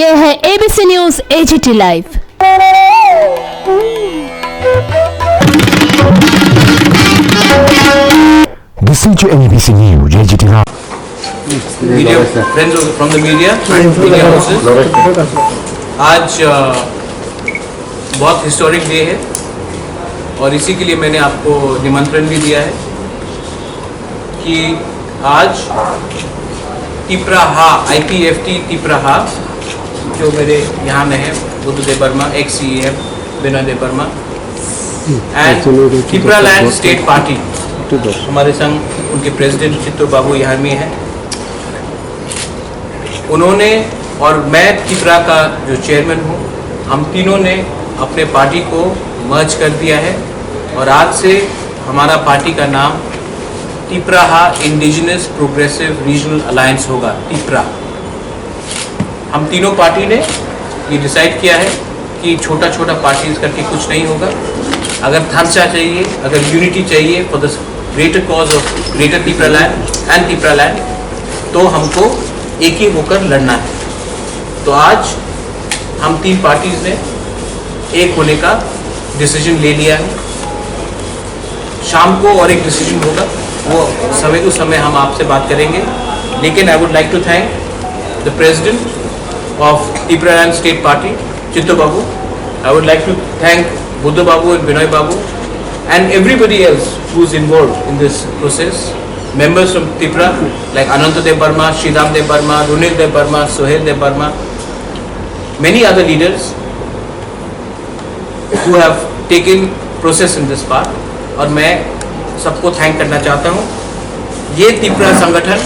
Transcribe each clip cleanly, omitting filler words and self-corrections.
ये है ABC news AGT live. This is ABC News AGT Live. Media friends from the media houses. आज बहुत historic day है और इसी के लिए मैंने आपको निमंत्रण भी दिया है कि आज तिपराहा IPFT तिपराहा जो मेरे यहाँ में है Buddhadev Varma ex-CEM Vinay Dev Varma and Tipraland state party हमारे संग उनके प्रेसिडेंट चित्तू बाबू यहाँ में है। उन्होंने और मैं तिपरा का जो चेयरमैन हूँ, हम तीनों ने अपने पार्टी को मर्ज कर दिया है और आज से हमारा पार्टी का नाम Tipraha indigenous progressive regional alliance होगा। तिपरा हम तीनों पार्टी ने ये डिसाइड किया है कि छोटा छोटा पार्टीज करके कुछ नहीं होगा। अगर थांचा चाहिए, अगर यूनिटी चाहिए for the greater cause of greater Tipraland and Tipraland, तो हमको एक ही होकर लड़ना है। तो आज हम तीन पार्टीज ने एक होने का डिसीजन ले लिया है। शाम को और एक डिसीजन होगा, वो समय टू समय हम आपसे बात करेंगे। लेकिन I would like to thank the president of Tipraland state party Chittu Babu. I would like to thank Buddhu Babu and Vinay Babu and everybody else who is involved in this process. Members from Tipra like Ananta Dev Barma, Sridham Dev Barma, Runil Dev Barma, Sohail Dev Barma, many other leaders who have taken process in this part. और मैं सबको thank करना चाहता हूँ। ये तिपरा संगठन,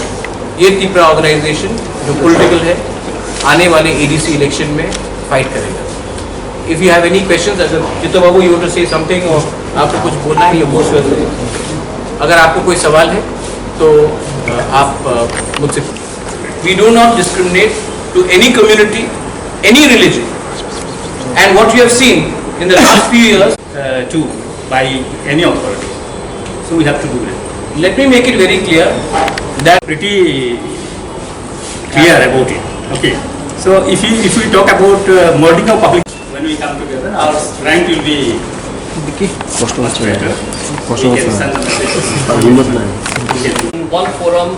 ये Tipra organisation जो पॉलिटिकल है, आने वाले ADC इलेक्शन में फाइट करेगा। If you have any questions, अगर चित्तू बाबू you want to say something और आपको कुछ बोलना है, ये most welcome। अगर आपको कोई सवाल है तो आप मुझसे। We do not discriminate to any community, any religion, and what we have seen in the last few years to by any authority. So we have to do that. Let me make it very clear that Pretty clear about it. Okay. So if we talk about merging of public, when we come together, our rank will be better. We can send the message. In one forum,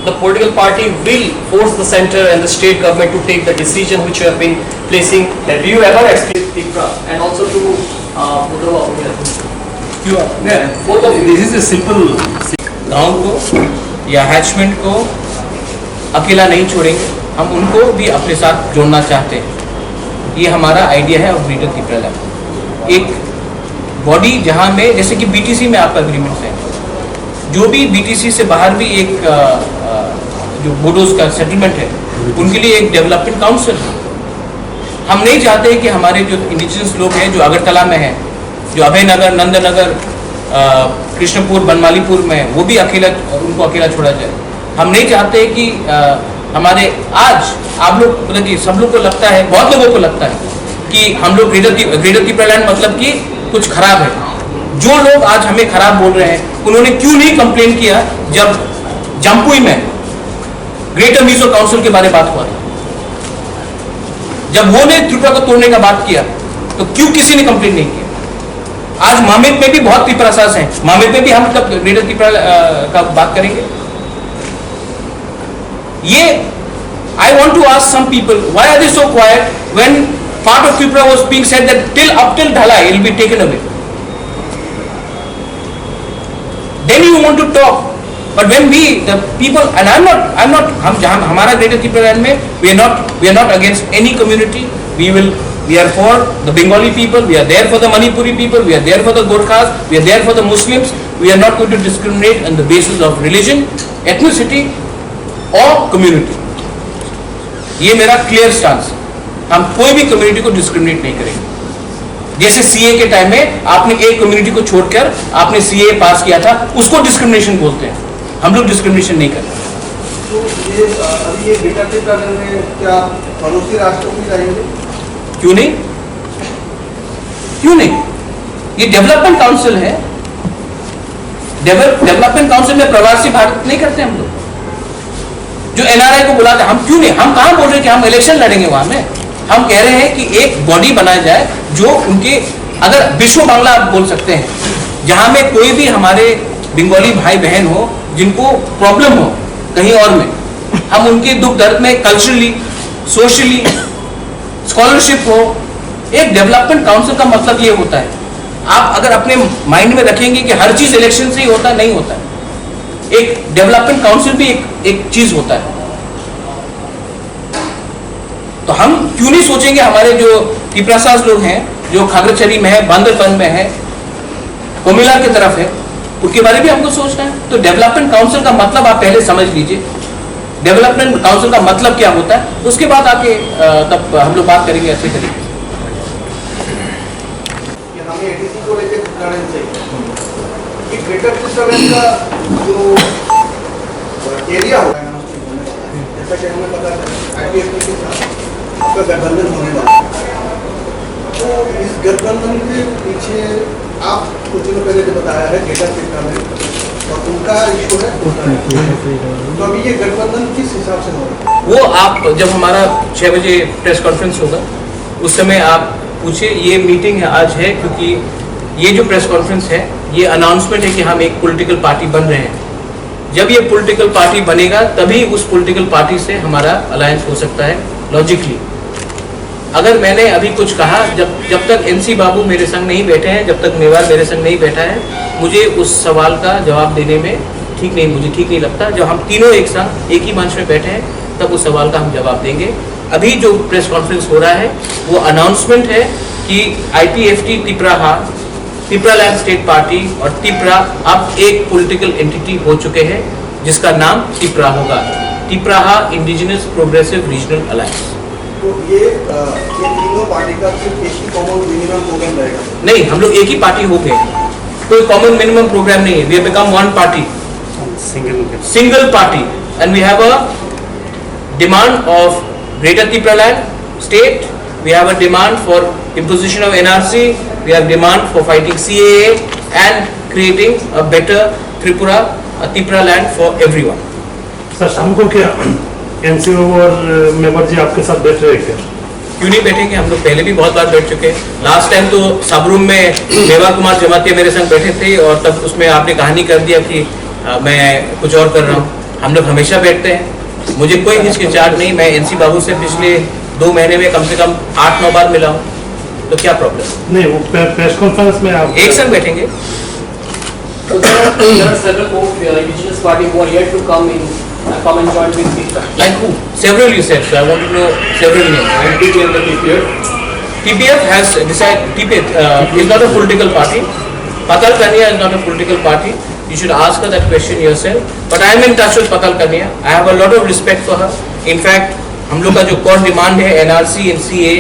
the political party will force the center and the state government to take the decision which you have been placing. Have you ever experienced Tipra and also to Budhwa? Both of this is a simple. गाँव को या हैचमेंट को अकेला नहीं छोड़ेंगे, हम उनको भी अपने साथ जोड़ना चाहते हैं। ये हमारा आइडिया है और ग्रेटर तिपरालैंड एक बॉडी जहाँ में जैसे कि BTC में आपका एग्रीमेंट है, जो भी BTC से बाहर भी एक जो बोडोज का सेटलमेंट है उनके लिए एक डेवलपमेंट काउंसिल है। हम नहीं चाहते कि हमारे जो इंडिजिनस लोग हैं जो अगरतला में हैं, जो अभय नगर, नंदनगर, कृष्णपुर, बनमालीपुर में, वो भी उनको अकेला छोड़ा जाए। हम नहीं चाहते कि हमारे आज आप लोग मतलब कि सब लोग को लगता है, बहुत लोगों को लगता है कि हम लोग ग्रेटर तिपरालैंड मतलब कि कुछ खराब है। जो लोग आज हमें खराब बोल रहे हैं उन्होंने क्यों नहीं कंप्लेन किया जब जमपुई में ग्रेटर मिजो काउंसिल के बारे में बात हुआ था? जब वो ने त्रिपुरा को तोड़ने का बात किया तो क्यों किसी ने कंप्लेन नहीं किया? आज मामेट में भी बहुत तिपरासास हैं, मामेट में भी हम कब ग्रेटर तिपरा का बात करेंगे? ये I want to ask some people why are they so quiet when part of Tripura was being said that up till Dhalai it will be taken away. Then you want to talk, but when we the people, and I'm not हमारा Greater Tipraland में we are not against any community. We are for the Bengali people, we are there for the Manipuri people, we are there for the Gorkhas, we are there for the Muslims. We are not going to discriminate on the basis of religion, ethnicity or community. ये मेरा clear stance है। हम कोई भी community को discriminate नहीं करेंगे। जैसे CA के टाइम में आपने एक कम्युनिटी को छोड़कर आपने CA पास किया था, उसको डिस्क्रिमिनेशन बोलते हैं। हम लोग डिस्क्रिमिनेशन नहीं करते। तो ये अभी ये ग्रेटर तिपरालैंड में क्या पड़ोसी राष्ट्रों में जाएंगे? क्यों नहीं? क्यों नहीं? ये डेवलपमेंट काउंसिल है। डेवलपमेंट काउंसिल में प्रवासी भारत नहीं करते हम लोग। जो NRI को बुलाते, हम क्यों नहीं? हम कहाँ बोल रहे कि हम इलेक्शन लड़ेंगे वहां में? हम कह रहे हैं कि एक बॉडी बनाया जाए जो उनके, अगर विश्व बांग्ला आप बोल सकते हैं, जहां में कोई भी हमारे बंगाली भाई बहन हो जिनको प्रॉब्लम हो कहीं और में, हम उनके दुख दर्द में कल्चरली, सोशली, स्कॉलरशिप हो। एक डेवलपमेंट काउंसिल का मतलब ये होता है, आप अगर अपने माइंड में रखेंगे कि हर चीज इलेक्शन से ही होता है, नहीं होता है। एक डेवलपमेंट काउंसिल भी एक चीज होता है। तो हम क्यों नहीं सोचेंगे हमारे जो पिपरासाज लोग हैं, जो खागरचरी में है, बांदरपन में है, कोमिला की तरफ है, उनके बारे में हमको सोचना है। तो डेवलपमेंट काउंसिल का मतलब आप पहले समझ लीजिए, डेवलपमेंट काउंसिल का मतलब क्या होता है, उसके बाद आके तब हम लोग बात करेंगे अच्छे तरीके से। हमें एडीसी को लेकर गाइडेंस चाहिए कि ग्रेटर चित्तौड़गढ़ का जो एरिया होगा, जैसा कि हमें पता है आईपीएफटी के साथ आपका गठबंधन होने वाला है, तो इस गठबंधन के पीछे आप कुछ दिनों पहले जो बताया है ग्रेटर चित्तौड़गढ़ और उनका इशू है, तो अभी ये गठबंधन किस हिसाब से होगा? वो आप जब हमारा 6 बजे प्रेस कॉन्फ्रेंस होगा उस समय आप पूछिए। ये मीटिंग है आज है, क्योंकि ये जो प्रेस कॉन्फ्रेंस है ये अनाउंसमेंट है कि हम एक पॉलिटिकल पार्टी बन रहे हैं। जब ये पॉलिटिकल पार्टी बनेगा तभी उस पॉलिटिकल पार्टी से हमारा अलायंस हो सकता है लॉजिकली। अगर मैंने अभी कुछ कहा, जब तक एनसी बाबू मेरे संग नहीं बैठे हैं, जब तक मेवाड़ मेरे संग नहीं बैठा है, मुझे उस सवाल का जवाब देने में मुझे ठीक नहीं लगता। जब हम तीनों एक संग एक ही मंच में बैठे हैं तब उस सवाल का हम जवाब देंगे। अभी जो प्रेस कॉन्फ्रेंस हो रहा है वो अनाउंसमेंट है कि आईपीएफटी तिपरालैंड स्टेट पार्टी और तिपरा अब एक पॉलिटिकल एंटिटी हो चुके हैं जिसका नाम तिपरा होगा, Tipraha indigenous progressive regional alliance. तो ये तीनों पार्टी का सिर्फ एक ही कॉमन मिनिमम प्रोग्राम रहेगा? नहीं, हम लोग एक ही पार्टी हो गए, कोई कॉमन मिनिमम प्रोग्राम नहीं है। We have become one party, single party, and we have a demand of Greater Tipraland state. We have a demand for imposition of NRC. We have demand for fighting CAA and creating a better Tripura, a Tipra land for everyone. Sir शाम को क्या NCO और member जी आपके साथ बैठ रहे हैं क्या? क्यों नहीं बैठेंगे, हम लोग पहले भी बहुत बार बैठ चुके हैं। लास्ट टाइम तो सब रूम में मेवा कुमार जमातिया मेरे संग बैठे थे और तब उसमें आपने कहानी कर दिया कि मैं कुछ और कर रहा हूँ। हम लोग हमेशा बैठते हैं, मुझे कोई हिचकिचाहट नहीं। मैं एनसी बाबू से पिछले 2 महीने में कम से कम 8-9 बार मिला हूँ, तो क्या प्रॉब्लम? नहीं, वो प्रेस कॉन्फ्रेंस में आप एक संग बैठेंगे। So there are several more indigenous party who are yet to come and join with TIPRA. Like who? Several you said, so I want to know several names. And TPF, the TPF. TPF has decided, TPF is not a political party. Patal Kania is not a political party. You should ask her that question yourself. But I am in touch with Patal Kania. I have a lot of respect for her. In fact, हम लोग का जो core demand है NRC and CA,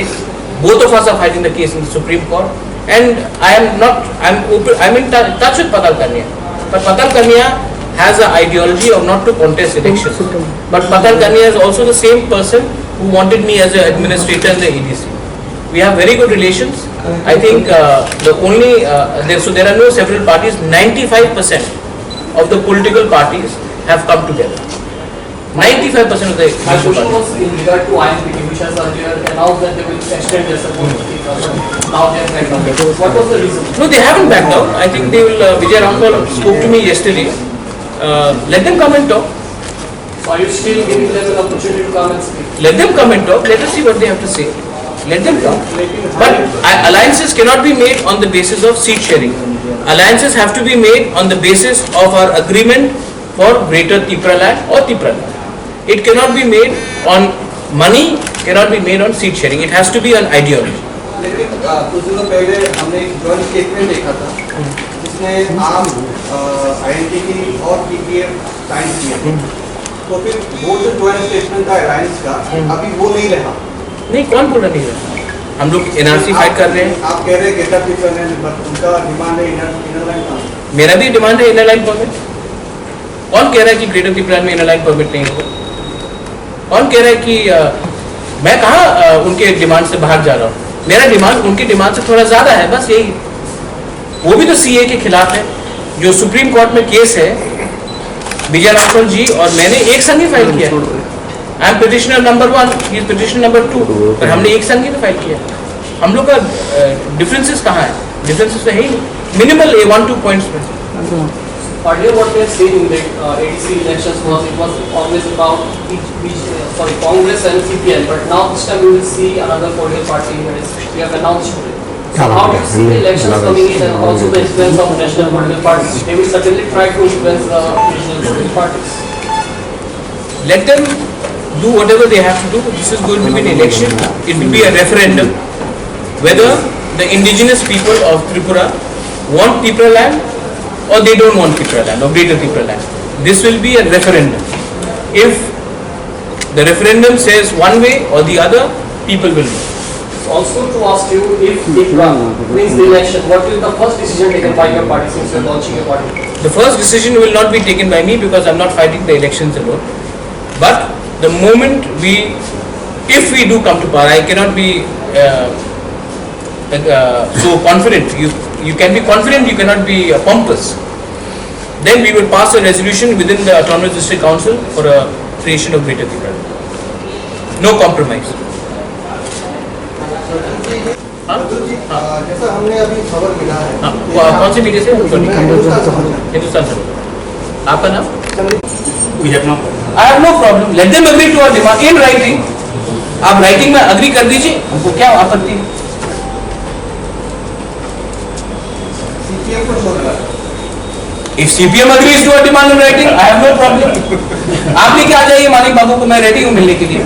both of us are fighting the case in the Supreme Court. And I am in touch with Patal Kania. But Patal Kania has an ideology of not to contest elections. But Patal Kania is also the same person who wanted me as an administrator in the EDC. We have very good relations. I think the only so there are no several parties. 95% of the political parties have come together. 95% of the My question was in regard to INPT, which has earlier announced that they will extend their support to TIPRA, but now they have backed down. What was the reason? No, they haven't backed out. I think they will. Vijay Rampal spoke to me yesterday. Let them come and talk. So are you still giving them an opportunity to come and speak? Let them come and talk. Let us see what they have to say. Let them talk. But alliances cannot be made on the basis of seat sharing. Alliances have to be made on the basis of our agreement for Greater Tipraland or Tipraland. It cannot be made on money, cannot be made on seat sharing. It has to be an ideology. लेकिन कुछ दिनों पहले हमने एक joint statement देखा था जिसमें आप आईएनटीटी और टीपीएफ साइन किए, तो फिर वो जो जॉइंट स्टेटमेंट था अलायंस का अभी वो नहीं रहा। नहीं, कौन बोल रहा नहीं रहा? हम लोग एनआरसी फाइट कर रहे हैं। आप कह रहे हैं ग्रेटर टिपरालैंड, उनका डिमांड है इनर लाइन का। मेरा भी डिमांड है इनर लाइन परमिट। कौन कह रहा है कि ग्रेटर तिपरालैंड में इनर लाइन परमिट नहीं होगा? कौन कह रहा है कि मैं कहाँ उनके डिमांड से बाहर जा रहा हूँ? मेरा डिमांड उनकी डिमांड से थोड़ा ज्यादा है, बस यही। वो भी तो सीए के खिलाफ है। जो सुप्रीम कोर्ट में केस है, विजय राघवन जी और मैंने एक संग ही फाइल किया। I am petitioner number 1, he is petitioner number 2, पर हमने एक संग ही तो फाइल किया। हम लोग का डिफरेंसेस कहाँ है? डिफरेंसेस तो है ही नहीं, मिनिमल 1-2 पॉइंट्स में। Earlier, what we have seen in the ADC elections was it was always about Congress and CPM, but now this time we will see another political party we have announced today. So how do you see the elections coming in and also the influence of national political parties? They will certainly try to influence the regional political parties. Let them do whatever they have to do. This is going to be an election. It will be a referendum whether the indigenous people of Tripura want Tripura land or they don't want Tripura land or greater Tripura land. This will be a referendum. If the referendum says one way or the other, people will know. Also to ask you, if Tripura wins the election, what will the first decision taken by your party since you are launching your party? The first decision will not be taken by me because I'm not fighting the elections alone. But the moment if we do come to power, I cannot be so confident. You can be confident, you cannot be pompous. Then we will pass a resolution within the Autonomous District Council for a creation of Greater Tripura. No compromise. जैसा हमने अभी खबर मिला है, हाँ, कौन से media से? हिंदुस्तान से। आपका नाम? We have no I have no problem. Let them agree to our demand in writing. आप राइटिंग में अग्री कर दीजिए, हमको क्या आपत्ति है? सीपीएम को छोड़ रहा है। If CPM agrees to a demand in writing, I have no problem. आप लेके आ जाइए मालिक बाबू को, मैं रेडी हूँ मिलने के लिए।